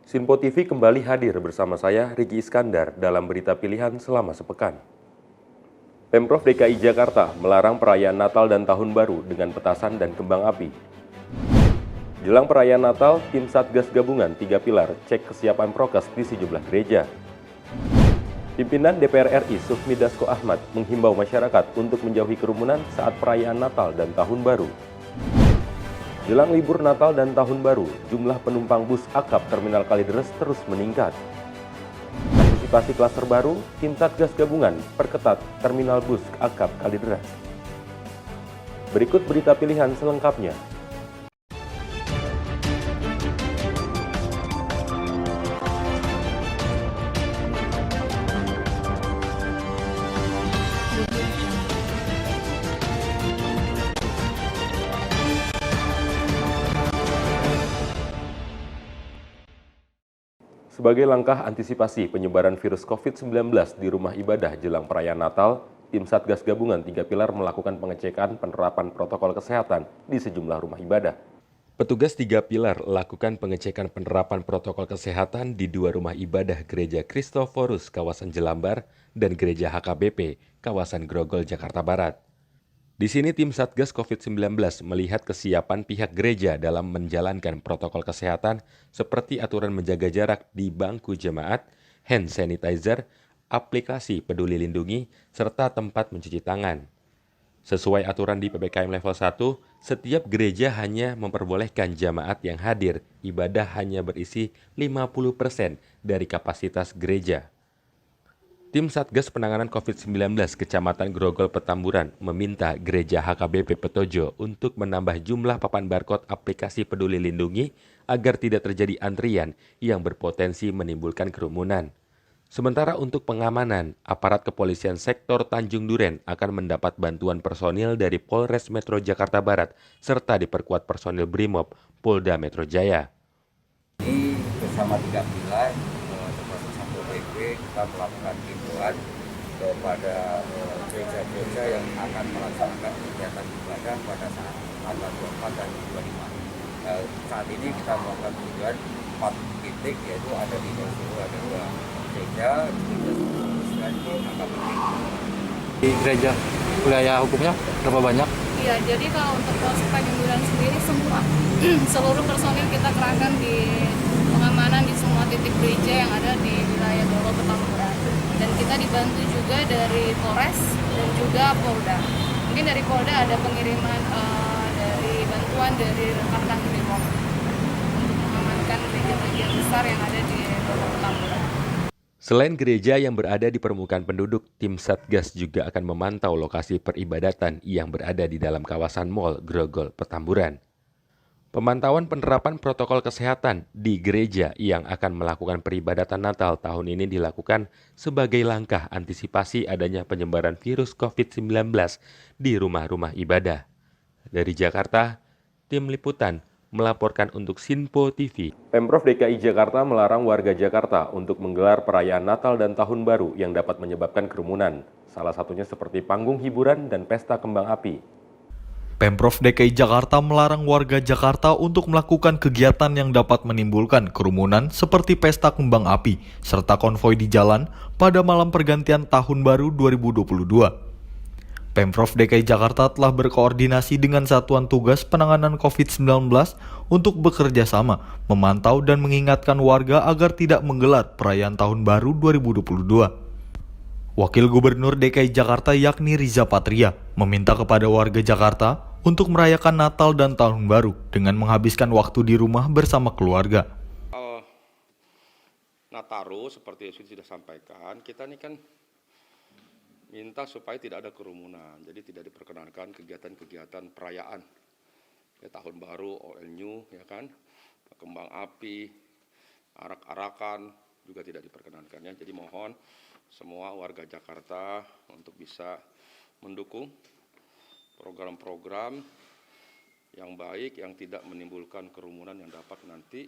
Sinpo TV kembali hadir bersama saya, Riki Iskandar, dalam berita pilihan selama sepekan. Pemprov DKI Jakarta melarang perayaan Natal dan Tahun Baru dengan petasan dan kembang api. Jelang perayaan Natal, tim Satgas Gabungan 3 Pilar cek kesiapan prokes di sejumlah gereja. Pimpinan DPR RI Sufmi Dasko Ahmad menghimbau masyarakat untuk menjauhi kerumunan saat perayaan Natal dan Tahun Baru. Jelang libur Natal dan Tahun Baru, jumlah penumpang bus akap Terminal Kalideres terus meningkat. Antisipasi klaster baru, tim Satgas Gabungan perketat Terminal Bus akap Kalideres. Berikut berita pilihan selengkapnya. Sebagai langkah antisipasi penyebaran virus COVID-19 di rumah ibadah jelang perayaan Natal, tim Satgas Gabungan 3 Pilar melakukan pengecekan penerapan protokol kesehatan di sejumlah rumah ibadah. Petugas 3 Pilar lakukan pengecekan penerapan protokol kesehatan di 2 rumah ibadah Gereja Kristoforus kawasan Jelambar dan Gereja HKBP kawasan Grogol, Jakarta Barat. Di sini tim Satgas COVID-19 melihat kesiapan pihak gereja dalam menjalankan protokol kesehatan seperti aturan menjaga jarak di bangku jemaat, hand sanitizer, aplikasi Peduli Lindungi, serta tempat mencuci tangan. Sesuai aturan di PPKM level 1, setiap gereja hanya memperbolehkan jemaat yang hadir ibadah hanya berisi 50% dari kapasitas gereja. Tim Satgas Penanganan COVID-19 Kecamatan Grogol Petamburan meminta Gereja HKBP Petojo untuk menambah jumlah papan barcode aplikasi Peduli Lindungi agar tidak terjadi antrian yang berpotensi menimbulkan kerumunan. Sementara untuk pengamanan, aparat kepolisian sektor Tanjung Duren akan mendapat bantuan personil dari Polres Metro Jakarta Barat serta diperkuat personil Brimob Polda Metro Jaya. Ini bersama 3 pilar termasuk Satpol PP kita melakukan himbauan kepada gereja-gereja yang akan melaksanakan kegiatan ibadah pada saat tanggal 24 dan 25. Saat ini kita melakukan tujuan 4 titik, yaitu ada di Solo, ada 2 gereja, dan di HKBP. Di gereja wilayah hukumnya berapa banyak? Iya, jadi kalau untuk polsek Tanjung Duren sendiri semua seluruh personil kita kerahkan di pengamanan di semua titik gereja yang ada di wilayah Grogol Petamburan. Dan kita dibantu juga dari Polres dan juga Polda. Mungkin dari Polda ada pengiriman dari bantuan dari rekan-rekan Brimob untuk mengamankan gereja-gereja besar yang ada di Grogol Petamburan. Selain gereja yang berada di permukaan penduduk, tim Satgas juga akan memantau lokasi peribadatan yang berada di dalam kawasan Mall Grogol Petamburan. Pemantauan penerapan protokol kesehatan di gereja yang akan melakukan peribadatan Natal tahun ini dilakukan sebagai langkah antisipasi adanya penyebaran virus COVID-19 di rumah-rumah ibadah. Dari Jakarta, tim liputan melaporkan untuk Sinpo TV. Pemprov DKI Jakarta melarang warga Jakarta untuk menggelar perayaan Natal dan Tahun Baru yang dapat menyebabkan kerumunan. Salah satunya seperti panggung hiburan dan pesta kembang api. Pemprov DKI Jakarta melarang warga Jakarta untuk melakukan kegiatan yang dapat menimbulkan kerumunan seperti pesta kembang api serta konvoi di jalan pada malam pergantian Tahun Baru 2022. Pemprov DKI Jakarta telah berkoordinasi dengan Satuan Tugas Penanganan COVID-19 untuk bekerja sama, memantau dan mengingatkan warga agar tidak menggelar perayaan Tahun Baru 2022. Wakil Gubernur DKI Jakarta yakni Riza Patria meminta kepada warga Jakarta untuk merayakan Natal dan Tahun Baru dengan menghabiskan waktu di rumah bersama keluarga. Nataru seperti yang sudah sampaikan, kita ini kan minta supaya tidak ada kerumunan, jadi tidak diperkenankan kegiatan-kegiatan perayaan, ya, Tahun Baru, OL New, ya kan, kembang api, arak-arakan juga tidak diperkenankan, ya. Jadi mohon semua warga Jakarta untuk bisa mendukung program-program yang baik, yang tidak menimbulkan kerumunan yang dapat nanti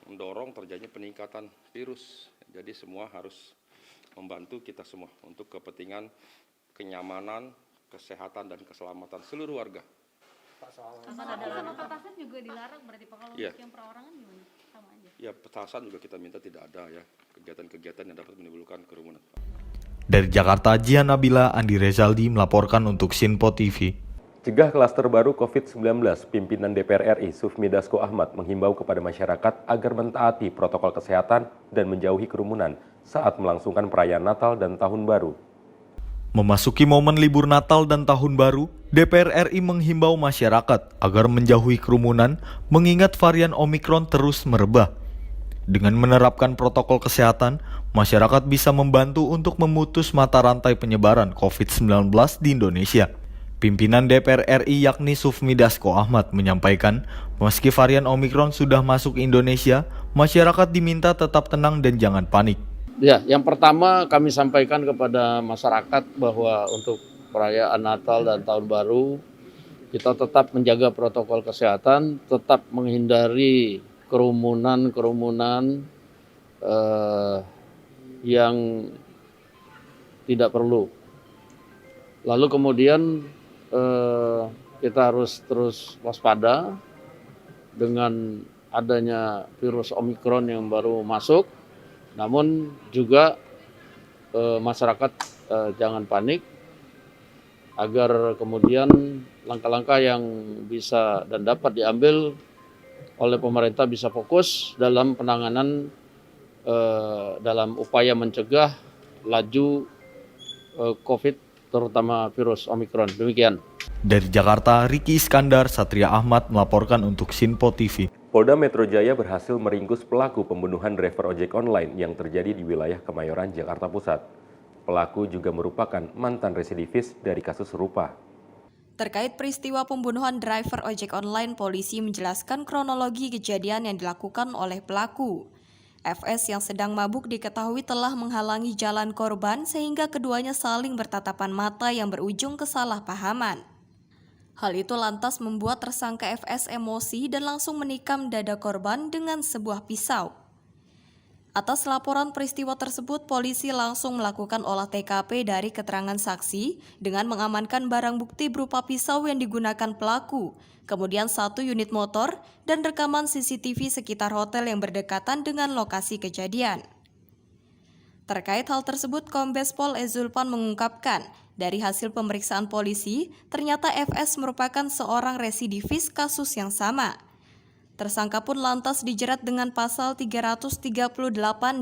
mendorong terjadinya peningkatan virus. Jadi semua harus membantu kita semua untuk kepentingan kenyamanan, kesehatan, dan keselamatan seluruh warga. Sama petasan juga dilarang berarti, kalau untuk yang perorangan gimana? sama aja. Ya, petasan juga kita minta tidak ada ya, kegiatan-kegiatan yang dapat menimbulkan kerumunan. Dari Jakarta, Jihan Nabila, Andi Rezaldi melaporkan untuk Sinpo TV. Cegah klaster baru COVID-19, pimpinan DPR RI Sufmi Dasko Ahmad menghimbau kepada masyarakat agar mentaati protokol kesehatan dan menjauhi kerumunan saat melangsungkan perayaan Natal dan Tahun Baru. Memasuki momen libur Natal dan Tahun Baru, DPR RI menghimbau masyarakat agar menjauhi kerumunan mengingat varian Omikron terus merebah. Dengan menerapkan protokol kesehatan, masyarakat bisa membantu untuk memutus mata rantai penyebaran COVID-19 di Indonesia. Pimpinan DPR RI yakni Sufmi Dasko Ahmad menyampaikan, meski varian Omikron sudah masuk Indonesia, masyarakat diminta tetap tenang dan jangan panik. Ya, yang pertama kami sampaikan kepada masyarakat bahwa untuk perayaan Natal dan Tahun Baru, kita tetap menjaga protokol kesehatan, tetap menghindari kerumunan yang tidak perlu. Lalu kemudian kita harus terus waspada dengan adanya virus Omikron yang baru masuk. Namun juga masyarakat jangan panik agar kemudian langkah-langkah yang bisa dan dapat diambil oleh pemerintah bisa fokus dalam penanganan dalam upaya mencegah laju COVID terutama virus Omikron. Demikian. Dari Jakarta, Riki Iskandar, Satria Ahmad melaporkan untuk Sinpo TV. Polda Metro Jaya berhasil meringkus pelaku pembunuhan driver ojek online yang terjadi di wilayah Kemayoran, Jakarta Pusat. Pelaku juga merupakan mantan residivis dari kasus serupa. Terkait peristiwa pembunuhan driver ojek online, polisi menjelaskan kronologi kejadian yang dilakukan oleh pelaku. FS yang sedang mabuk diketahui telah menghalangi jalan korban sehingga keduanya saling bertatapan mata yang berujung kesalahpahaman. Hal itu lantas membuat tersangka FS emosi dan langsung menikam dada korban dengan sebuah pisau. Atas laporan peristiwa tersebut, polisi langsung melakukan olah TKP dari keterangan saksi dengan mengamankan barang bukti berupa pisau yang digunakan pelaku, kemudian 1 unit motor dan rekaman CCTV sekitar hotel yang berdekatan dengan lokasi kejadian. Terkait hal tersut, Kombes Pol Ezulpan mengungkapkan, dari hasil pemeriksaan polisi, ternyata FS merupakan seorang residivis kasus yang sama. Tersangka pun lantas dijerat dengan pasal 338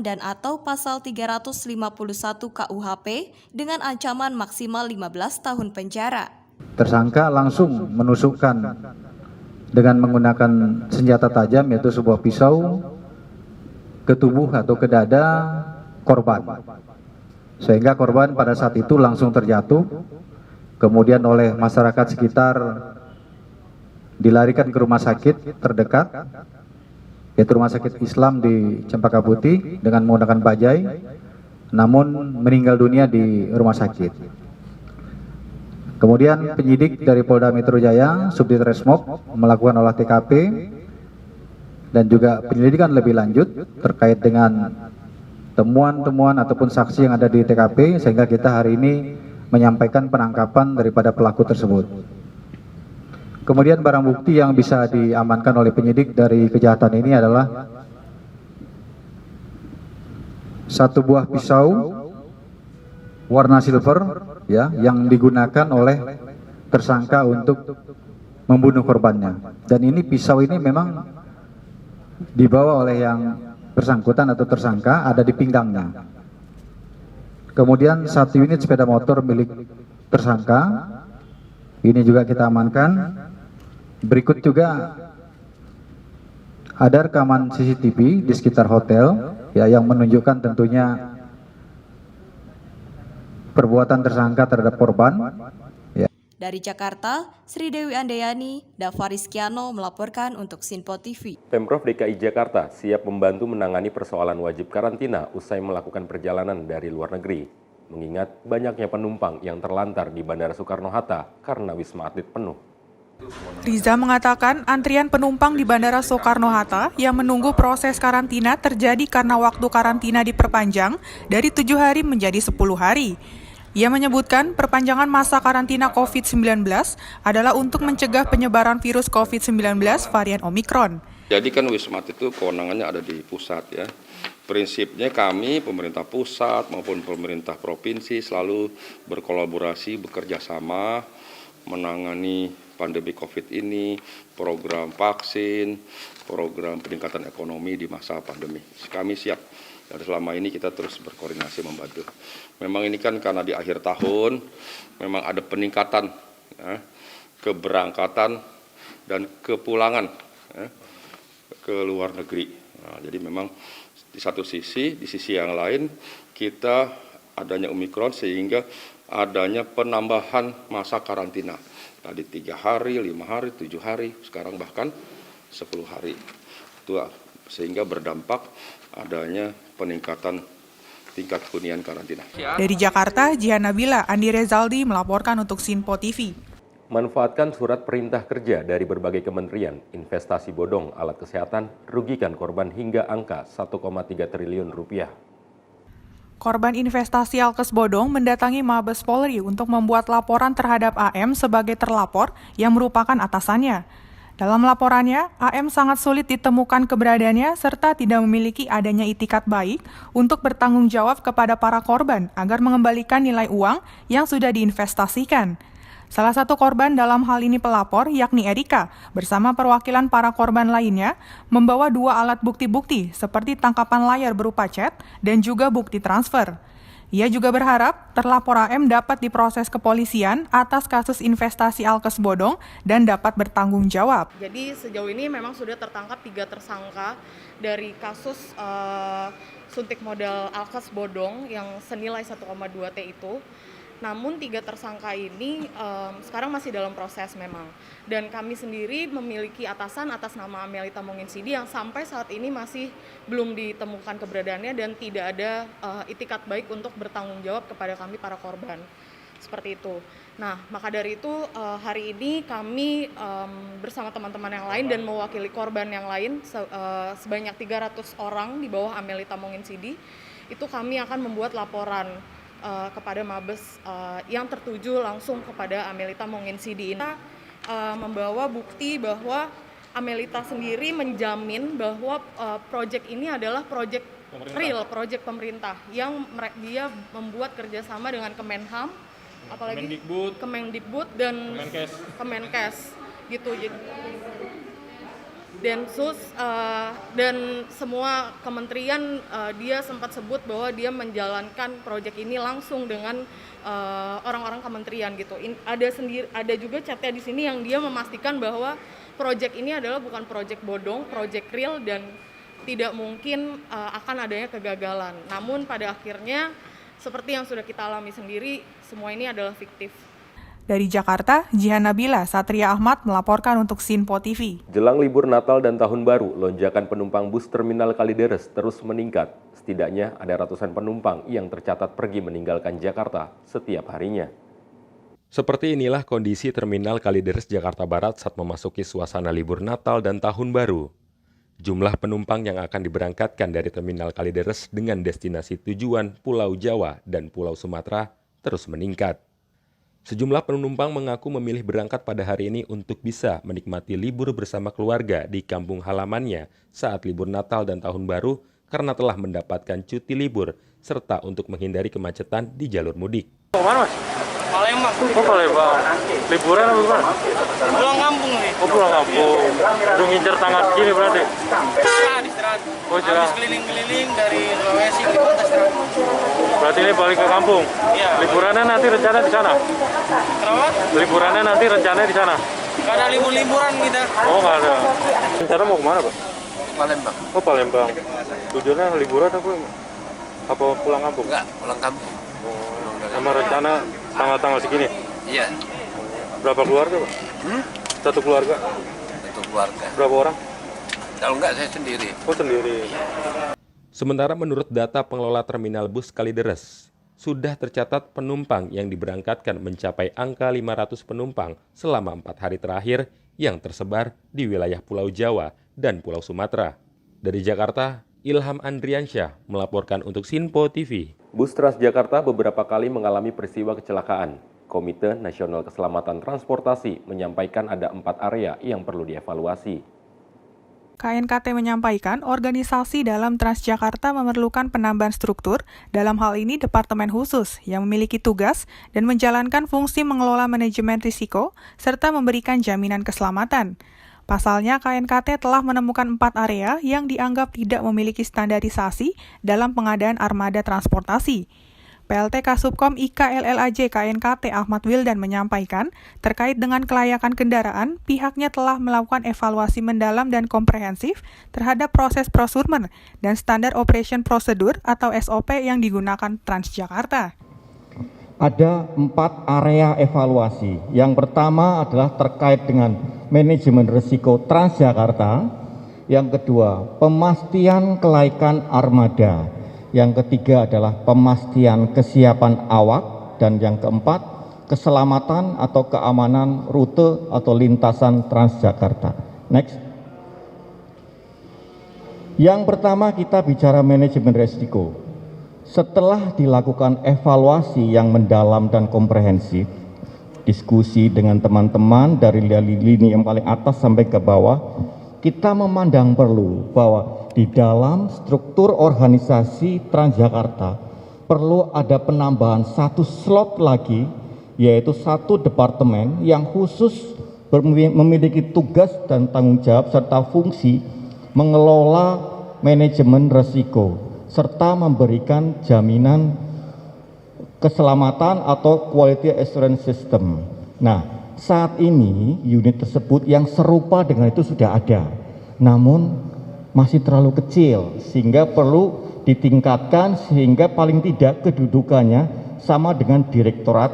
dan atau pasal 351 KUHP dengan ancaman maksimal 15 tahun penjara. Tersangka langsung menusukkan dengan menggunakan senjata tajam yaitu sebuah pisau ke tubuh atau ke dada korban. Sehingga korban pada saat itu langsung terjatuh, kemudian oleh masyarakat sekitar dilarikan ke rumah sakit terdekat, yaitu Rumah Sakit Islam di Cempaka Putih dengan menggunakan bajai, namun meninggal dunia di rumah sakit. Kemudian penyidik dari Polda Metro Jaya, Subdit Resmob, melakukan olah TKP dan juga penyelidikan lebih lanjut terkait dengan temuan-temuan ataupun saksi yang ada di TKP, sehingga kita hari ini menyampaikan penangkapan daripada pelaku tersebut. Kemudian barang bukti yang bisa diamankan oleh penyidik dari kejahatan ini adalah 1 buah pisau warna silver ya yang digunakan oleh tersangka untuk membunuh korbannya. Dan ini pisau ini memang dibawa oleh yang bersangkutan atau tersangka, ada di pinggangnya. Kemudian 1 unit sepeda motor milik tersangka, ini juga kita amankan. Berikut juga ada rekaman CCTV di sekitar hotel ya yang menunjukkan tentunya perbuatan tersangka terhadap korban. Ya. Dari Jakarta, Sri Dewi Andayani, Dava Rizkiano melaporkan untuk Sinpo TV. Pemprov DKI Jakarta siap membantu menangani persoalan wajib karantina usai melakukan perjalanan dari luar negeri. Mengingat banyaknya penumpang yang terlantar di Bandara Soekarno-Hatta karena Wisma Atlet penuh. Riza mengatakan antrian penumpang di Bandara Soekarno-Hatta yang menunggu proses karantina terjadi karena waktu karantina diperpanjang dari 7 hari menjadi 10 hari. Ia menyebutkan perpanjangan masa karantina COVID-19 adalah untuk mencegah penyebaran virus COVID-19 varian Omikron. Jadi kan Wisma Atlet itu kewenangannya ada di pusat ya. Prinsipnya kami pemerintah pusat maupun pemerintah provinsi selalu berkolaborasi, bekerja sama menangani pandemi COVID ini, program vaksin, program peningkatan ekonomi di masa pandemi. Kami siap. Dan selama ini kita terus berkoordinasi membantu. Memang ini kan karena di akhir tahun memang ada peningkatan ya, keberangkatan dan kepulangan ya, ke luar negeri. Nah, jadi memang di satu sisi, di sisi yang lain kita adanya Omikron sehingga adanya penambahan masa karantina. Tadi 3 hari, 5 hari, 7 hari, sekarang bahkan 10 hari. Itu sehingga berdampak adanya peningkatan tingkat hunian karantina. Dari Jakarta, Jihan Nabila, Andi Rezaldi melaporkan untuk Sinpo TV. Manfaatkan surat perintah kerja dari berbagai kementerian, investasi bodong alat kesehatan, rugikan korban hingga angka 1,3 triliun rupiah. Korban investasi alkes bodong mendatangi Mabes Polri untuk membuat laporan terhadap AM sebagai terlapor yang merupakan atasannya. Dalam laporannya, AM sangat sulit ditemukan keberadaannya serta tidak memiliki adanya itikat baik untuk bertanggung jawab kepada para korban agar mengembalikan nilai uang yang sudah diinvestasikan. Salah satu korban dalam hal ini pelapor, yakni Erika, bersama perwakilan para korban lainnya, membawa 2 alat bukti-bukti seperti tangkapan layar berupa chat dan juga bukti transfer. Ia juga berharap terlapor AM dapat diproses kepolisian atas kasus investasi alkes bodong dan dapat bertanggung jawab. Jadi sejauh ini memang sudah tertangkap 3 tersangka dari kasus suntik modal alkes bodong yang senilai 1,2 T itu. Namun 3 tersangka ini sekarang masih dalam proses memang. Dan kami sendiri memiliki atasan atas nama Amelita Monginsidi yang sampai saat ini masih belum ditemukan keberadaannya dan tidak ada itikat baik untuk bertanggung jawab kepada kami para korban. Seperti itu. Nah, maka dari itu hari ini kami bersama teman-teman yang lain dan mewakili korban yang lain sebanyak 300 orang di bawah Amelita Monginsidi, itu kami akan membuat laporan kepada Mabes yang tertuju langsung kepada Amelita Monginsidi. Kita membawa bukti bahwa Amelita sendiri menjamin bahwa proyek ini adalah proyek real, proyek pemerintah yang dia membuat kerjasama dengan Kemenham, apalagi Kemendikbud dan Kemenkes gitu. Densus dan semua kementerian dia sempat sebut bahwa dia menjalankan proyek ini langsung dengan orang-orang kementerian gitu. Ada juga chatnya di sini yang dia memastikan bahwa proyek ini adalah bukan proyek bodong, proyek real dan tidak mungkin akan adanya kegagalan. Namun pada akhirnya seperti yang sudah kita alami sendiri, semua ini adalah fiktif. Dari Jakarta, Jihan Nabila, Satria Ahmad melaporkan untuk Sinpo TV. Jelang libur Natal dan Tahun Baru, lonjakan penumpang bus Terminal Kalideres terus meningkat. Setidaknya ada ratusan penumpang yang tercatat pergi meninggalkan Jakarta setiap harinya. Seperti inilah kondisi Terminal Kalideres Jakarta Barat saat memasuki suasana libur Natal dan Tahun Baru. Jumlah penumpang yang akan diberangkatkan dari Terminal Kalideres dengan destinasi tujuan Pulau Jawa dan Pulau Sumatera terus meningkat. Sejumlah penumpang mengaku memilih berangkat pada hari ini untuk bisa menikmati libur bersama keluarga di kampung halamannya saat libur Natal dan Tahun Baru karena telah mendapatkan cuti libur serta untuk menghindari kemacetan di jalur mudik. Mana Mas? Palembang. Oh Palembang. Liburan apa gimana? Pulang kampung nih. Oh pulang kampung. Udah ngincer tanggal segini berarti? Istirahat. Oh istirahat. Habis keliling-keliling dari Sulawesi ke kota istirahat. Berarti ini balik ke kampung? Iya. Liburannya nanti rencana di sana? Kenapa? Liburannya nanti rencana di sana? Gak ada libur-liburan kita. Oh nggak ada. Rencana mau kemana Pak? Palembang. Oh Palembang. Tujuannya liburan apa pulang kampung? Enggak, pulang kampung. Oh, sama rencana tanggal-tanggal segini? Iya. Berapa keluarga Pak? Satu keluarga? Satu keluarga. Berapa orang? Kalau enggak saya sendiri. Oh sendiri. Sementara menurut data pengelola terminal bus Kalideres, sudah tercatat penumpang yang diberangkatkan mencapai angka 500 penumpang selama 4 hari terakhir yang tersebar di wilayah Pulau Jawa dan Pulau Sumatera. Dari Jakarta, Ilham Andriansyah melaporkan untuk Sinpo TV. Bus Transjakarta beberapa kali mengalami peristiwa kecelakaan. Komite Nasional Keselamatan Transportasi menyampaikan ada 4 area yang perlu dievaluasi. KNKT menyampaikan organisasi dalam Transjakarta memerlukan penambahan struktur, dalam hal ini departemen khusus yang memiliki tugas dan menjalankan fungsi mengelola manajemen risiko serta memberikan jaminan keselamatan. Pasalnya, KNKT telah menemukan 4 area yang dianggap tidak memiliki standarisasi dalam pengadaan armada transportasi. PLT Kasubkom IKLLAJ KNKT Ahmad Wildan menyampaikan, terkait dengan kelayakan kendaraan, pihaknya telah melakukan evaluasi mendalam dan komprehensif terhadap proses procurement dan standar operation procedure atau SOP yang digunakan Transjakarta. Ada 4 area evaluasi. Yang pertama adalah terkait dengan manajemen risiko Transjakarta. Yang kedua, pemastian kelaikan armada. Yang ketiga adalah pemastian kesiapan awak, dan yang keempat keselamatan atau keamanan rute atau lintasan Transjakarta. Next. Yang pertama kita bicara manajemen risiko. Setelah dilakukan evaluasi yang mendalam dan komprehensif, diskusi dengan teman-teman dari lini yang paling atas sampai ke bawah, kita memandang perlu bahwa di dalam struktur organisasi Transjakarta perlu ada penambahan 1 slot lagi, yaitu 1 departemen yang khusus memiliki tugas dan tanggung jawab serta fungsi mengelola manajemen risiko serta memberikan jaminan keselamatan atau quality assurance system. Nah, saat ini unit tersebut yang serupa dengan itu sudah ada, namun masih terlalu kecil sehingga perlu ditingkatkan sehingga paling tidak kedudukannya sama dengan direktorat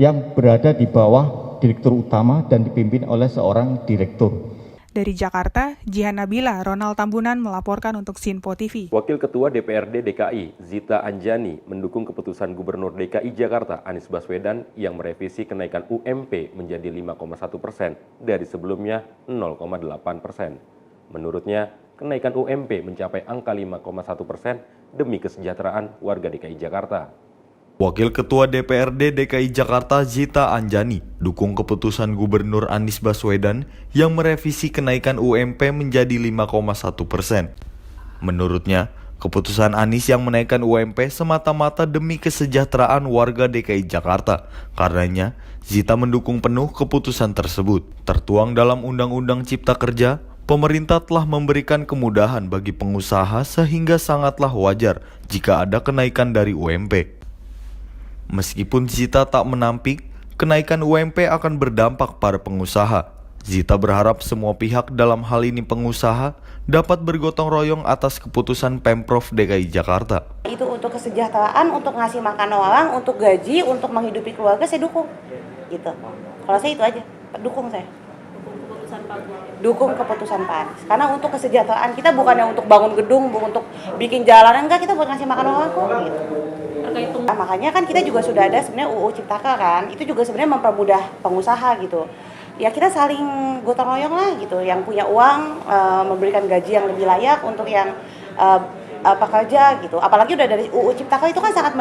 yang berada di bawah direktur utama dan dipimpin oleh seorang direktur. Dari Jakarta, Jihan Nabila, Ronald Tambunan melaporkan untuk Sinpo TV. Wakil Ketua DPRD DKI, Zita Anjani, mendukung keputusan Gubernur DKI Jakarta, Anies Baswedan, yang merevisi kenaikan UMP menjadi 5,1% dari sebelumnya 0,8%. Menurutnya, kenaikan UMP mencapai angka 5,1% demi kesejahteraan warga DKI Jakarta. Wakil Ketua DPRD DKI Jakarta Zita Anjani dukung keputusan Gubernur Anies Baswedan yang merevisi kenaikan UMP menjadi 5,1%. Menurutnya, keputusan Anies yang menaikkan UMP semata-mata demi kesejahteraan warga DKI Jakarta. Karenanya, Zita mendukung penuh keputusan tersebut. Tertuang dalam Undang-Undang Cipta Kerja, pemerintah telah memberikan kemudahan bagi pengusaha sehingga sangatlah wajar jika ada kenaikan dari UMP. Meskipun Zita tak menampik, kenaikan UMP akan berdampak pada pengusaha. Zita berharap semua pihak, dalam hal ini pengusaha, dapat bergotong royong atas keputusan Pemprov DKI Jakarta. Itu untuk kesejahteraan, untuk ngasih makan orang, untuk gaji, untuk menghidupi keluarga, saya dukung. Gitu. Kalau saya itu aja, dukung saya. Dukung keputusan Pak Anies. Karena untuk kesejahteraan kita bukannya untuk bangun gedung, untuk bikin jalan, enggak, kita buat ngasih makan orang kok. Gitu. Nah, makanya kan kita juga sudah ada sebenarnya UU Ciptaker kan, itu juga sebenarnya mempermudah pengusaha gitu. Ya kita saling gotong royong lah gitu, yang punya uang memberikan gaji yang lebih layak untuk yang pekerja gitu. Apalagi udah dari UU Ciptaker itu kan sangat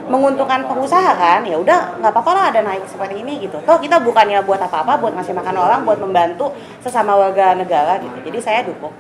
menguntungkan pengusaha kan. Ya udah nggak apa-apa lah ada naik seperti ini gitu. Toh kita bukannya buat apa-apa, buat ngasih makan orang, buat membantu sesama warga negara gitu. Jadi saya dukung.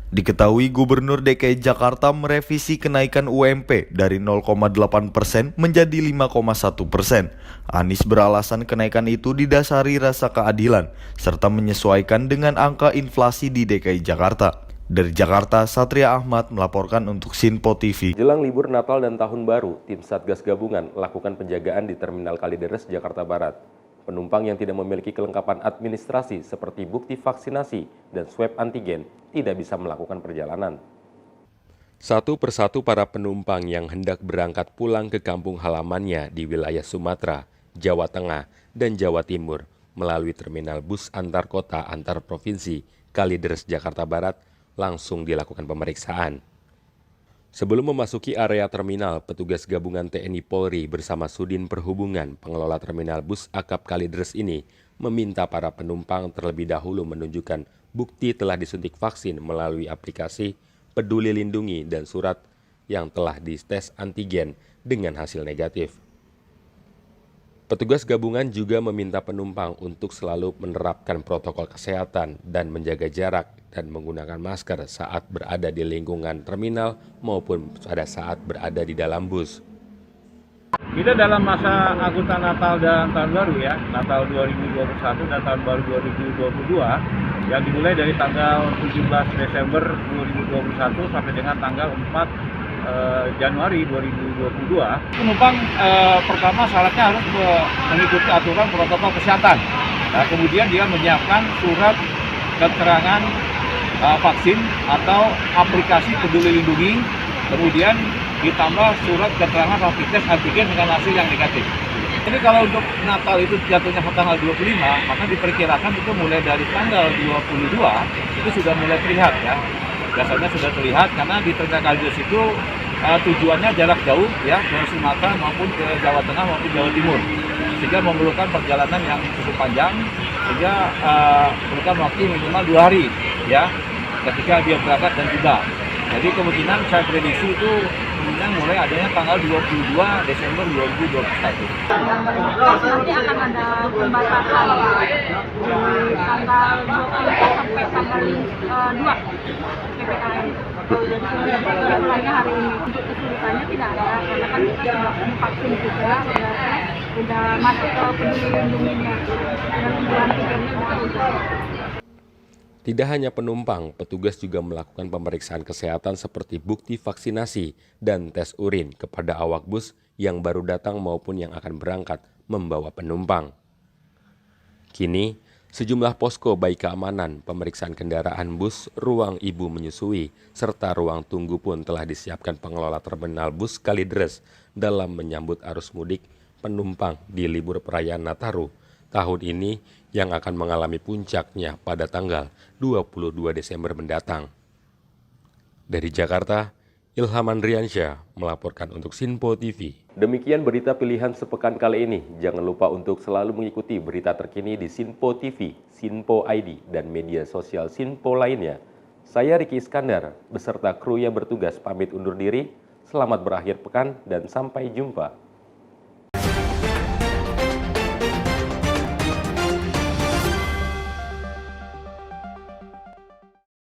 Diketahui Gubernur DKI Jakarta merevisi kenaikan UMP dari 0,8% menjadi 5,1%. Anies beralasan kenaikan itu didasari rasa keadilan serta menyesuaikan dengan angka inflasi di DKI Jakarta. Dari Jakarta, Satria Ahmad melaporkan untuk Sinpo TV. Jelang libur Natal dan Tahun Baru, tim Satgas Gabungan lakukan penjagaan di Terminal Kalideres, Jakarta Barat. Penumpang yang tidak memiliki kelengkapan administrasi seperti bukti vaksinasi dan swab antigen tidak bisa melakukan perjalanan. Satu persatu para penumpang yang hendak berangkat pulang ke kampung halamannya di wilayah Sumatera, Jawa Tengah, dan Jawa Timur melalui terminal bus antar kota antar provinsi Kalideres, Jakarta Barat langsung dilakukan pemeriksaan. Sebelum memasuki area terminal, petugas gabungan TNI Polri bersama Sudin Perhubungan, pengelola terminal bus akap Kalideres ini, meminta para penumpang terlebih dahulu menunjukkan bukti telah disuntik vaksin melalui aplikasi Peduli Lindungi dan surat yang telah dites antigen dengan hasil negatif. Petugas gabungan juga meminta penumpang untuk selalu menerapkan protokol kesehatan dan menjaga jarak dan menggunakan masker saat berada di lingkungan terminal maupun pada saat berada di dalam bus. Kita dalam masa angkutan Natal dan Tahun Baru ya, Natal 2021 dan Tahun Baru 2022 yang dimulai dari tanggal 17 Desember 2021 sampai dengan tanggal 4 Januari 2022. Penumpang pertama syaratnya harus mengikuti aturan protokol kesehatan. Nah, kemudian dia menyiapkan surat keterangan vaksin atau aplikasi Peduli Lindungi, kemudian ditambah surat keterangan rapid test antigen dengan hasil yang negatif. Ini kalau untuk Natal itu jatuhnya tanggal 25, maka diperkirakan itu mulai dari tanggal 22 itu sudah mulai terlihat ya. Biasanya sudah terlihat karena di Terminal Kalideres itu tujuannya jarak jauh ya, ke Sumatera maupun ke Jawa Tengah maupun Jawa Timur, sehingga memerlukan perjalanan yang cukup panjang, sehingga memerlukan waktu minimal 2 hari ya ketika dia berangkat dan tiba. Jadi kemungkinan saya prediksi itu kemungkinan mulai adanya tanggal 22 Desember 2021. Nanti akan ada pembatasan tanggal 20 sampai tanggal 2 PPKM. Mulainya hari ini. Untuk kesulitannya tidak ada, karena kan kita sudah vaksin juga, sudah masuk ke Peduli Lindunginya, dan bulan 3-nya sudah. Tidak hanya penumpang, petugas juga melakukan pemeriksaan kesehatan seperti bukti vaksinasi dan tes urin kepada awak bus yang baru datang maupun yang akan berangkat membawa penumpang. Kini, sejumlah posko baik keamanan, pemeriksaan kendaraan bus, ruang ibu menyusui, serta ruang tunggu pun telah disiapkan pengelola terminal bus Kalideres dalam menyambut arus mudik penumpang di libur perayaan Nataru tahun ini yang akan mengalami puncaknya pada tanggal 22 Desember mendatang. Dari Jakarta, Ilham Andriansyah melaporkan untuk Sinpo TV. Demikian berita pilihan sepekan kali ini. Jangan lupa untuk selalu mengikuti berita terkini di Sinpo TV, Sinpo ID, dan media sosial Sinpo lainnya. Saya Riki Iskandar, beserta kru yang bertugas pamit undur diri. Selamat berakhir pekan dan sampai jumpa.